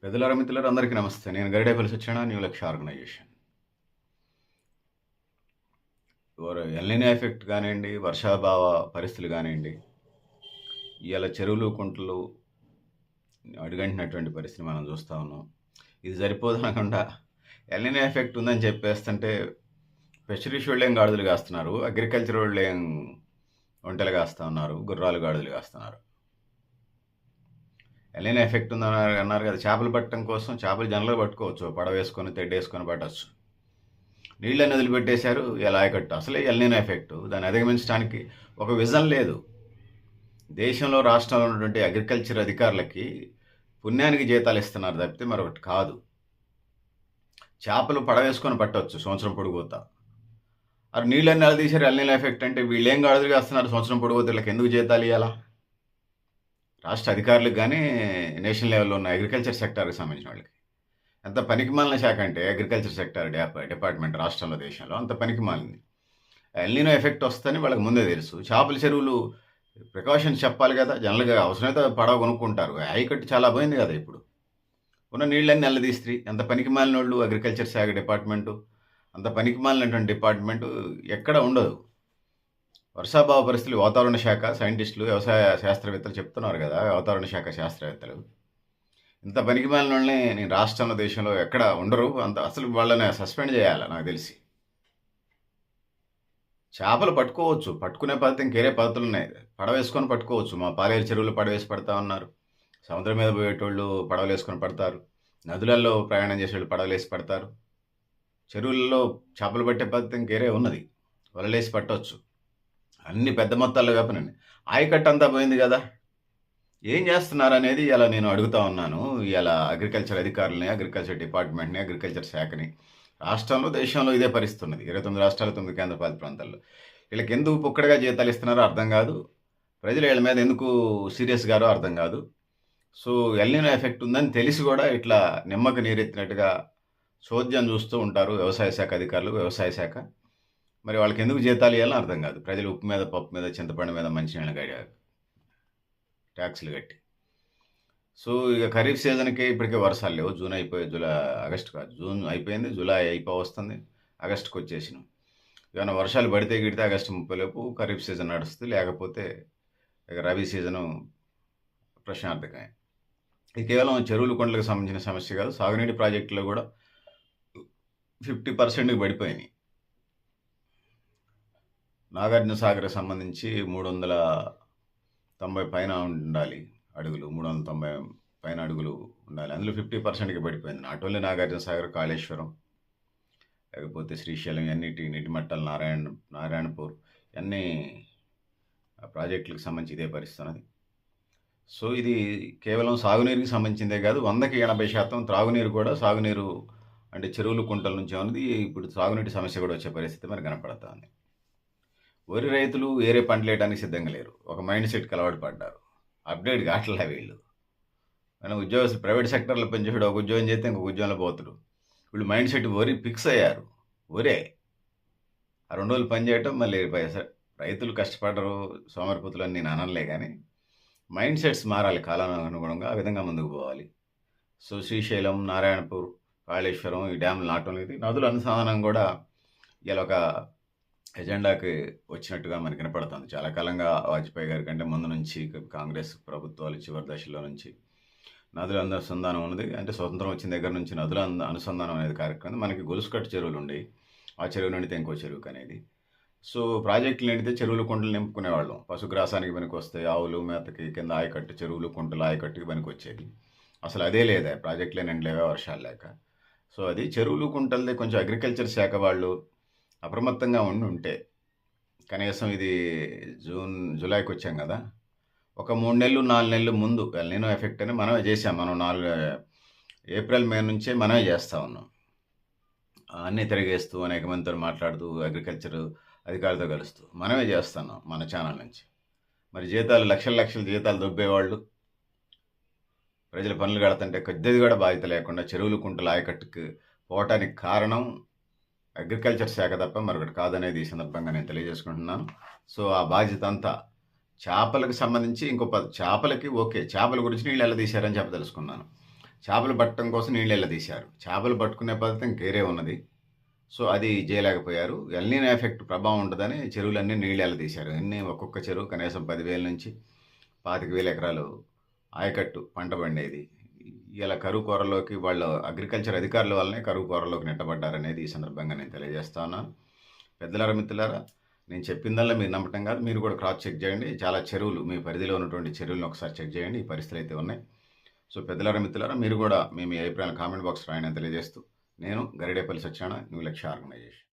పెద్దలారా మిత్రులారా అందరికీ నమస్తే. నేను గరిడేపల్లి సత్యనారాయణ, న్యూ లక్ష్య ఆర్గనైజేషన్. ఎల్‌నినో ఎఫెక్ట్ కానియండి, వర్షాభావ పరిస్థితులు కానియండి, ఇవాళ చెరువులు, కుంటలు అడుగంటినటువంటి పరిస్థితిని మనం చూస్తా ఉన్నాం. ఇది సరిపోదనకుండా ఎల్‌నినో ఎఫెక్ట్ ఉందని చెప్పేస్తుంటే ఫిషరీస్ వాళ్ళేం గాడిదలు కాస్తున్నారు, అగ్రికల్చర్ వాళ్ళేం ఒంటెలు కాస్తా ఉన్నారు, గుర్రాలు గాడిదలు కాస్తున్నారు. ఎల్‌నినో ఎఫెక్ట్ ఉందని అన్నారు కదా, చేపలు పట్టడం కోసం చేపలు జనరల్‌గా పట్టుకోవచ్చు, పడవేసుకొని తెడ్డేసుకొని పట్టచ్చు. నీళ్ళని వదిలిపెట్టేశారు, ఇలా ఆయకట్టు. అసలే ఎల్‌నినో ఎఫెక్ట్. దాన్ని అధిగమించడానికి ఒక విజన్ లేదు. దేశంలో, రాష్ట్రంలో ఉన్నటువంటి అగ్రికల్చర్ అధికారులకి పుణ్యానికి జీతాలు ఇస్తున్నారు తప్పితే మరొకటి కాదు. చేపలు పడవేసుకొని పట్టవచ్చు సంవత్సరం పొడుగుతా. అది నీళ్ళని ఎలా తీశారు ఎల్‌నినో ఎఫెక్ట్ అంటే వీళ్ళేం గాడుదులు కాస్తున్నారు సంవత్సరం పొడుగుతా, వీళ్ళకి ఎందుకు జీతాలు ఇవ్వాలా? రాష్ట్ర అధికారులకు కానీ, నేషనల్ లెవెల్లో ఉన్న అగ్రికల్చర్ సెక్టార్కి సంబంధించిన వాళ్ళకి. ఎంత పనికిమాలిన శాఖ అంటే అగ్రికల్చర్ సెక్టార్ డిపార్ట్మెంట్ రాష్ట్రంలో, దేశంలో అంత పనికిమాలింది. ఎల్‌నినో ఎఫెక్ట్ వస్తుందని వాళ్ళకి ముందే తెలుసు. చేపల చెరువులు ప్రికాషన్స్ చెప్పాలి కదా, జనరల్గా అవసరమైతే పడవ కొనుక్కుంటారు. ఆయకట్టు చాలా పోయింది కదా ఇప్పుడు. ఉన్న నీళ్ళని నెల్లదీస్త్రీ. ఎంత పనికిమాలిన వాళ్ళు అగ్రికల్చర్ శాఖ డిపార్ట్మెంటు, అంత పనికిమాలినటువంటి డిపార్ట్మెంటు ఎక్కడ ఉండదు. వర్షాభావ పరిస్థితులు వాతావరణ శాఖ సైంటిస్టులు, వ్యవసాయ శాస్త్రవేత్తలు చెప్తున్నారు కదా, వాతావరణ శాఖ శాస్త్రవేత్తలు. ఇంత పనికిమాలిన వాళ్ళని నేను రాష్ట్రంలో, దేశంలో ఎక్కడ ఉండరు. అంత అసలు వాళ్ళని సస్పెండ్ చేయాలి నాకు తెలిసి. చేపలు పట్టుకోవచ్చు, పట్టుకునే పద్ధతి ఇంకేరే పద్ధతులు ఉన్నాయి. పడవేసుకొని పట్టుకోవచ్చు. మా పాలేరు చెరువులు పడవేసి పడతా ఉన్నారు. సముద్రం మీద పోయేటోళ్ళు పడవలు వేసుకొని పడతారు. నదులలో ప్రయాణం చేసేవాళ్ళు పడవలు వేసి పడతారు. చెరువులలో చేపలు పట్టే పద్ధతి ఇంకేరే ఉన్నది. వలలేసి పట్టవచ్చు. అన్ని పెద్ద మొత్తాల్లో కాపనండి. ఆయకట్టు అంతా పోయింది కదా, ఏం చేస్తున్నారు అనేది ఇలా నేను అడుగుతా ఉన్నాను. ఇలా అగ్రికల్చర్ అధికారులని, అగ్రికల్చర్ డిపార్ట్మెంట్ని, అగ్రికల్చర్ శాఖని. రాష్ట్రంలో, దేశంలో ఇదే పరిస్థితి ఉన్నది. 29 రాష్ట్రాలు, 9 కేంద్రపాలిత ప్రాంతాల్లో. వీళ్ళకి ఎందుకు పుక్కడగా జీతాలు ఇస్తున్నారో అర్థం కాదు. ప్రజలు వీళ్ళ మీద ఎందుకు సీరియస్ గారో అర్థం కాదు. సో ఎల్‌నినో ఎఫెక్ట్ ఉందని తెలిసి కూడా ఇట్లా నిమ్మకు నీరెత్తినట్టుగా చోద్యం చూస్తూ ఉంటారు వ్యవసాయ శాఖ అధికారులు, వ్యవసాయ శాఖ. మరి వాళ్ళకి ఎందుకు జీతాలు ఇవ్వాలో అర్థం కాదు. ప్రజలు ఉప్పు మీద, పప్పు మీద, చింతపండు మీద మంచినీళ్ళ ట్యాక్సులు కట్టి. సో ఇక ఖరీఫ్ సీజన్కి ఇప్పటికే వర్షాలు లేవు. జూన్ అయిపోయి ఆగస్టు కాదు, జూన్ అయిపోయింది, జూలై వస్తుంది, ఆగస్టుకు వచ్చేసినాం. ఏమైనా వర్షాలు పడితే గిడితే ఆగస్టు 30 లోపు ఖరీఫ్ సీజన్ నడుస్తుంది. లేకపోతే ఇక రబీ సీజను ప్రశ్నార్థకమే. ఇది కేవలం చెరువులు, కొండలకు సంబంధించిన సమస్య కాదు. సాగునీటి ప్రాజెక్టులో కూడా 50% పడిపోయినాయి. నాగార్జున సాగర్కి సంబంధించి 390 పైన ఉండాలి అడుగులు, 390 పైన అడుగులు ఉండాలి. అందులో 50%కి పడిపోయింది. నాట్ ఓన్లీ నాగార్జున సాగర్, కాళేశ్వరం, లేకపోతే శ్రీశైలం, అన్నిటి నీటి మట్టాలు, నారాయణపూర్, అన్నీ ప్రాజెక్టులకు సంబంధించి ఇదే పరిస్థితి ఉన్నది. సో ఇది కేవలం సాగునీరుకి సంబంధించిందే కాదు, 100కి 80% త్రాగునీరు కూడా, సాగునీరు అంటే చెరువులు, కుంటల నుంచి ఉన్నది. ఇప్పుడు సాగునీటి సమస్య కూడా వచ్చే పరిస్థితి మరి కనపడుతుంది. వరి రైతులు వేరే పంటలు వేయడానికి సిద్ధంగా లేరు. ఒక మైండ్ సెట్కి అలవాటు పడ్డారు. అప్డేట్ కావట్లే వీళ్ళు. మనం ఉద్యోగస్తులు ప్రైవేట్ సెక్టర్లో పనిచేసాడు, ఒక ఉద్యోగం చేస్తే ఇంకొక ఉద్యోగంలో పోతాడు. వీళ్ళు మైండ్ సెట్ వరి ఫిక్స్ అయ్యారు. ఒరే ఆ 2 రోజులు పని చేయటం, మళ్ళీ రైతులు కష్టపడరు, సోమరిపోతులు అని నేను అనలే, కానీ మైండ్ సెట్స్ మారాలి కాలానికి అనుగుణంగా. ఆ విధంగా ముందుకు పోవాలి. సో శ్రీశైలం, నారాయణపూర్, కాళేశ్వరం, ఈ డ్యాములు నాట్ ఓన్లీ ఇది, నదుల అనుసంధానం కూడా ఇలా ఒక ఎజెండాకి వచ్చినట్టుగా మనకి వినపడుతుంది. చాలా కాలంగా వాజ్పేయి గారి కంటే ముందు నుంచి కాంగ్రెస్ ప్రభుత్వాలు చివరి దశలో నుంచి నదుల అనుసంధానం ఉన్నది. అంటే స్వతంత్రం వచ్చిన దగ్గర నుంచి నదుల అనుసంధానం అనేది కార్యక్రమం. మనకి గొలుసుకట్టు చెరువులు ఉండేవి, ఆ చెరువు నిండితే ఇంకో చెరువుకి అనేది. సో ప్రాజెక్టులు నిండితే చెరువులు, కుంటలు నింపుకునేవాళ్ళం. పశుగ్రాసానికి పనికి వస్తాయి, ఆవులు మేతకి కింద ఆయకట్టు, చెరువులు, కుంటలు ఆయకట్టుకి పనికి వచ్చేది. అసలు అదే లేదా, ప్రాజెక్టులే నిండలేవా వర్షాలు లేక. సో అది చెరువులు, కుంటలదే కొంచెం అగ్రికల్చర్ శాఖ వాళ్ళు అప్రమత్తంగా ఉంటే, కనీసం ఇది జూలైకి వచ్చాం కదా, ఒక 3 నెలలు 4 నెలలు ముందు ఎల్‌నినో ఎఫెక్ట్ అని మనమే చేసాం. మనం ఏప్రిల్, మే నుంచే మనమే చేస్తూ ఉన్నాం. అన్నీ తిరిగేస్తూ, అనేక మందితో మాట్లాడుతూ, అగ్రికల్చర్ అధికారులతో కలుస్తూ మనమే చేస్తున్నాం మన ఛానల్ నుంచి. మరి జీతాలు లక్షల జీతాలు దొబ్బేవాళ్ళు, ప్రజల పనులు కడుతుంటే కొద్దిది కూడా బాధ్యత లేకుండా చెరువులు, కుంటలు ఆయకట్టుకు పోవటానికి కారణం అగ్రికల్చర్ శాఖ తప్ప మరొకటి కాదనేది ఈ సందర్భంగా నేను తెలియజేసుకుంటున్నాను. సో ఆ బాధ్యత అంతా చేపలకు సంబంధించి చేపలకి ఓకే, చేపల గురించి నీళ్ళు ఎలా తీశారని చెప్పదలుచుకున్నాను. చేపలు పట్టడం కోసం నీళ్ళెళ్ళ తీశారు. చేపలు పట్టుకునే పద్ధతి ఇంకేరే ఉన్నది. సో, అది జేయలేకపోయారు. ఎల్‌నినో ఎఫెక్ట్ ప్రభావం ఉంటదని చెరువులన్నీ నీళ్ళెళ్ళ తీశారు. ఒక్కొక్క చెరువు కనీసం 10,000 నుంచి 25,000 ఎకరాలు ఆయకట్టు పంట పండేది. ఇలా కరువు కోరల్లోకి వాళ్ళ అగ్రికల్చర్ అధికారుల వల్లనే కరువు కోరల్లోకి నెట్టబడ్డారనేది ఈ సందర్భంగా నేను తెలియజేస్తా ఉన్నాను. పెద్దలారా, మిత్రులారా, నేను చెప్పిందల్లా మీరు నమ్మటం కాదు. మీరు కూడా క్రాస్ చెక్ చేయండి. చాలా చెరువులు మీ పరిధిలో ఉన్నటువంటి చెరువులను ఒకసారి చెక్ చేయండి. ఈ పరిస్థితులైతే ఉన్నాయి. సో, పెద్దలారా, మిత్రులారా, మీరు కూడా మీ అభిప్రాయాలను కామెంట్ బాక్స్ రాయండి అని తెలియజేస్తూ, నేను గరిడేపల్లి సత్యనారాయణ, న్యూ లక్ష్య ఆర్గనైజేషన్.